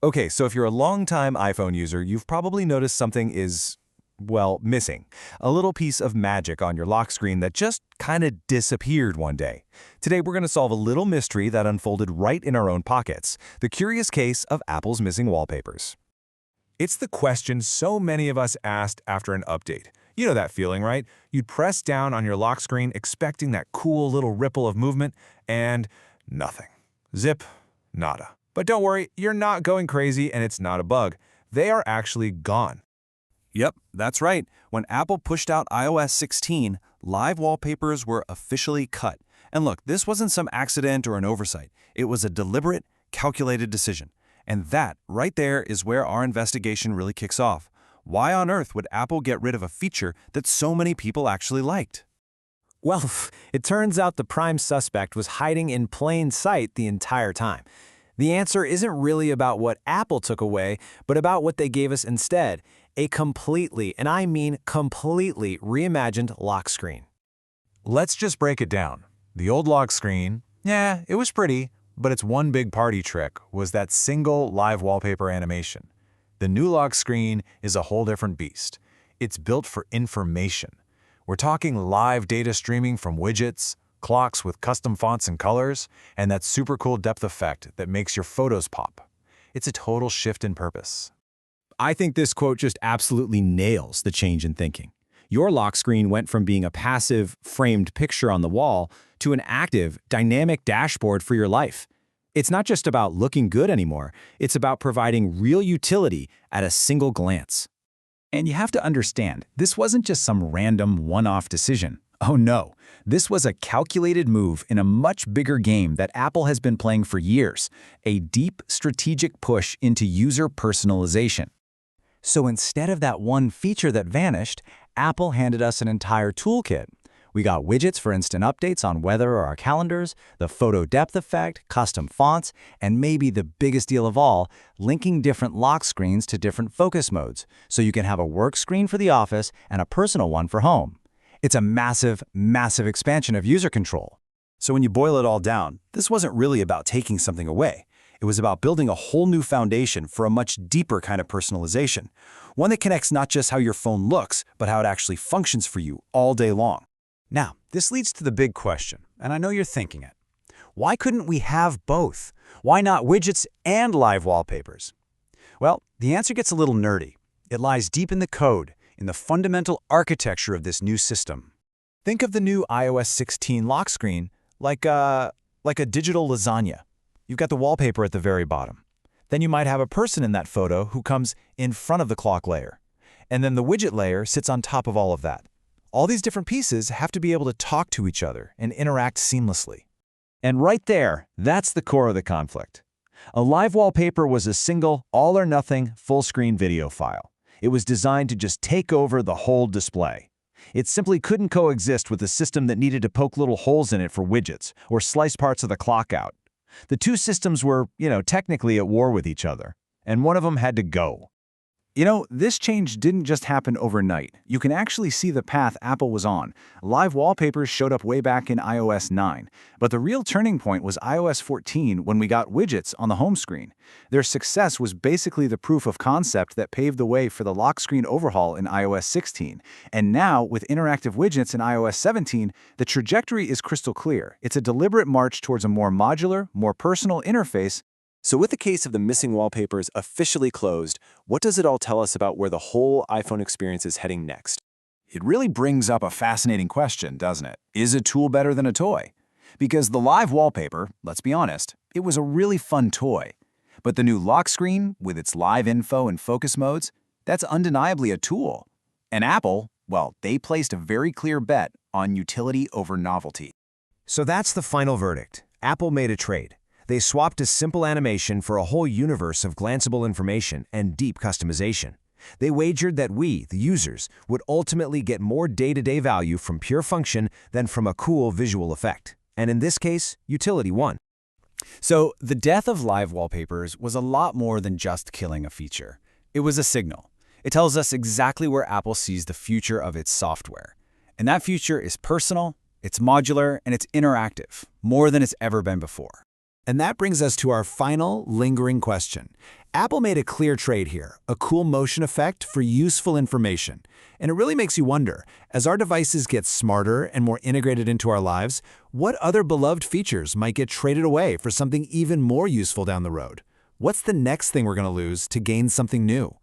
Okay, so if you're a longtime iPhone user, you've probably noticed something is, well, missing. A little piece of magic on your lock screen that just kind of disappeared one day. Today, we're going to solve a little mystery that unfolded right in our own pockets, the curious case of Apple's missing wallpapers. It's the question so many of us asked after an update. You know that feeling, right? You'd press down on your lock screen expecting that cool little ripple of movement, and nothing. Zip, nada. But don't worry, you're not going crazy and it's not a bug. They are actually gone. Yep, that's right. When Apple pushed out iOS 16, live wallpapers were officially cut. And look, this wasn't some accident or an oversight. It was a deliberate, calculated decision. And that, right there, is where our investigation really kicks off. Why on earth would Apple get rid of a feature that so many people actually liked? Well, it turns out the prime suspect was hiding in plain sight the entire time. The answer isn't really about what Apple took away, but about what they gave us instead, a completely, and I mean completely, reimagined lock screen. Let's just break it down. The old lock screen, yeah, it was pretty, but its one big party trick was that single live wallpaper animation. The new lock screen is a whole different beast. It's built for information. We're talking live data streaming from widgets, clocks with custom fonts and colors, and that super cool depth effect that makes your photos pop. It's a total shift in purpose. I think this quote just absolutely nails the change in thinking. Your lock screen went from being a passive, framed picture on the wall to an active, dynamic dashboard for your life. It's not just about looking good anymore, it's about providing real utility at a single glance. And you have to understand, this wasn't just some random one-off decision. Oh no, this was a calculated move in a much bigger game that Apple has been playing for years, a deep strategic push into user personalization. So instead of that one feature that vanished, Apple handed us an entire toolkit. We got widgets for instant updates on weather or our calendars, the photo depth effect, custom fonts, and maybe the biggest deal of all, linking different lock screens to different focus modes, so you can have a work screen for the office and a personal one for home. It's a massive, massive expansion of user control. So when you boil it all down, this wasn't really about taking something away. It was about building a whole new foundation for a much deeper kind of personalization, one that connects not just how your phone looks, but how it actually functions for you all day long. Now, this leads to the big question, and I know you're thinking it. Why couldn't we have both? Why not widgets and live wallpapers? Well, the answer gets a little nerdy. It lies deep in the code, in the fundamental architecture of this new system. Think of the new iOS 16 lock screen like a digital lasagna. You've got the wallpaper at the very bottom. Then you might have a person in that photo who comes in front of the clock layer. And then the widget layer sits on top of all of that. All these different pieces have to be able to talk to each other and interact seamlessly. And right there, that's the core of the conflict. A live wallpaper was a single, all-or-nothing, full-screen video file. It was designed to just take over the whole display. It simply couldn't coexist with a system that needed to poke little holes in it for widgets or slice parts of the clock out. The two systems were, technically at war with each other, and one of them had to go. This change didn't just happen overnight. You can actually see the path Apple was on. Live wallpapers showed up way back in iOS 9. But the real turning point was iOS 14 when we got widgets on the home screen. Their success was basically the proof of concept that paved the way for the lock screen overhaul in iOS 16. And now, with interactive widgets in iOS 17, the trajectory is crystal clear. It's a deliberate march towards a more modular, more personal interface. So with the case of the missing wallpapers officially closed, what does it all tell us about where the whole iPhone experience is heading next? It really brings up a fascinating question, doesn't it? Is a tool better than a toy? Because the live wallpaper, let's be honest, it was a really fun toy. But the new lock screen, with its live info and focus modes, that's undeniably a tool. And Apple, well, they placed a very clear bet on utility over novelty. So that's the final verdict. Apple made a trade. They swapped a simple animation for a whole universe of glanceable information and deep customization. They wagered that we, the users, would ultimately get more day-to-day value from pure function than from a cool visual effect. And in this case, utility won. So the death of live wallpapers was a lot more than just killing a feature. It was a signal. It tells us exactly where Apple sees the future of its software. And that future is personal, it's modular, and it's interactive, more than it's ever been before. And that brings us to our final, lingering question. Apple made a clear trade here, a cool motion effect for useful information. And it really makes you wonder, as our devices get smarter and more integrated into our lives, what other beloved features might get traded away for something even more useful down the road? What's the next thing we're going to lose to gain something new?